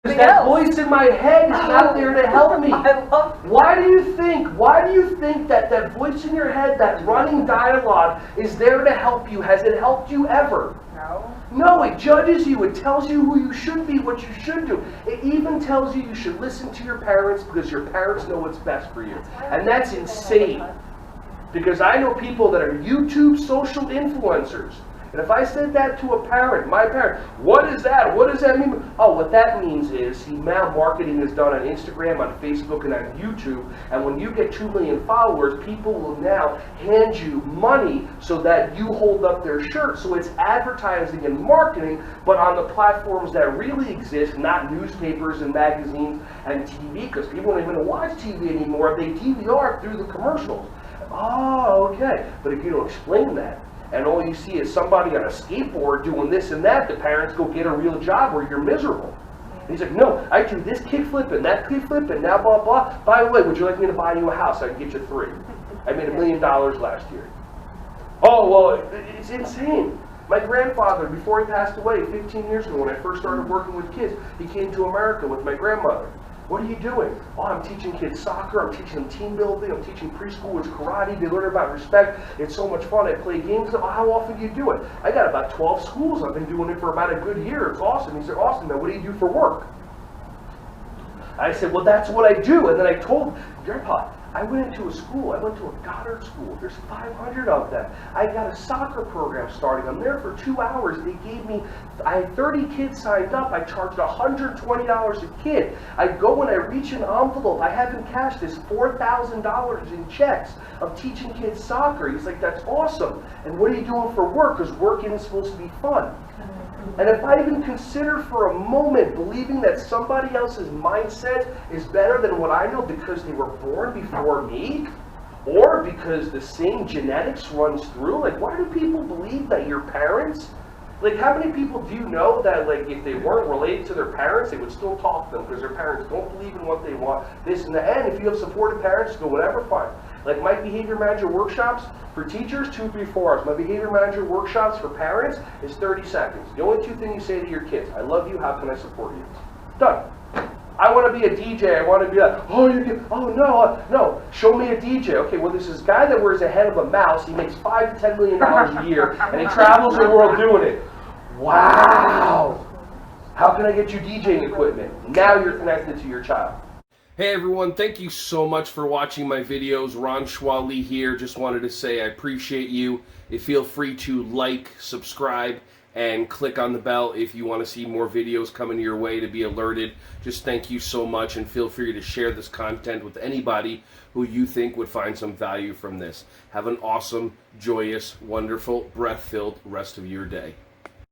Because that voice in my head is not there to help me. Why do you think that that voice in your head, that running dialogue, is there to help you? Has it helped you ever? No. No, it judges you. It tells you who you should be, what you should do. It even tells you you should listen to your parents because your parents know what's best for you. And that's insane. Because I know people that are YouTube social influencers. And if I said that to a parent, my parent, what is that? What does that mean? Oh, what that means is, now marketing is done on Instagram, on Facebook, and on YouTube. And when you get 2 million followers, people will now hand you money so that you hold up their shirt. So it's advertising and marketing, but on the platforms that really exist, not newspapers and magazines and TV, because people don't even watch TV anymore. They DVR through the commercials. Oh, okay. But if you don't explain that, and all you see is somebody on a skateboard doing this and that, the parents go get a real job or you're miserable. And he's like, no, I do this kickflip and that kickflip and now blah, blah. By the way, would you like me to buy you a house? I can get you 3. I made $1 million last year. Oh, well, it's insane. My grandfather, before he passed away 15 years ago, when I first started working with kids, he came to America with my grandmother. What are you doing? Oh, I'm teaching kids soccer, I'm teaching them team building, I'm teaching preschoolers karate, they learn about respect, it's so much fun, I play games. Oh, how often do you do it? I got about 12 schools, I've been doing it for about a good year, it's awesome. He said, awesome, now what do you do for work? I said, well, that's what I do. And then I told Grandpa, I went into a school, I went to a Goddard school, there's 500 of them. I got a soccer program starting, I'm there for 2 hours, they gave me, I had 30 kids signed up, I charged $120 a kid. I go and I reach an envelope, I have him cash this $4,000 in checks of teaching kids soccer. He's like, that's awesome. And what are you doing for work? Because work isn't supposed to be fun. And if I even consider for a moment believing that somebody else's mindset is better than what I know because they were born before me, or because the same genetics runs through, like, why do people believe that your parents, like, how many people do you know that, like, if they weren't related to their parents, they would still talk to them because their parents don't believe in what they want, this and that? And if you have supportive parents, go whatever, fine. Like my behavior manager workshops for teachers, 2, 3, 4 hours. My behavior manager workshops for parents is 30 seconds. The only 2 things you say to your kids: I love you, how can I support you? Done. I want to be a DJ, I want to be like, oh, you can, oh no, show me a DJ. Okay, well, there's this guy that wears a head of a mouse, he makes $5 to $10 million a year, and he travels the world doing it. Wow! How can I get you DJing equipment? Now you're connected to your child. Hey everyone, thank you so much for watching my videos. Ron Schwally here. Just wanted to say I appreciate you. Feel free to like, subscribe, and click on the bell if you want to see more videos coming your way to be alerted. Just thank you so much, and feel free to share this content with anybody who you think would find some value from this. Have an awesome, joyous, wonderful, breath-filled rest of your day.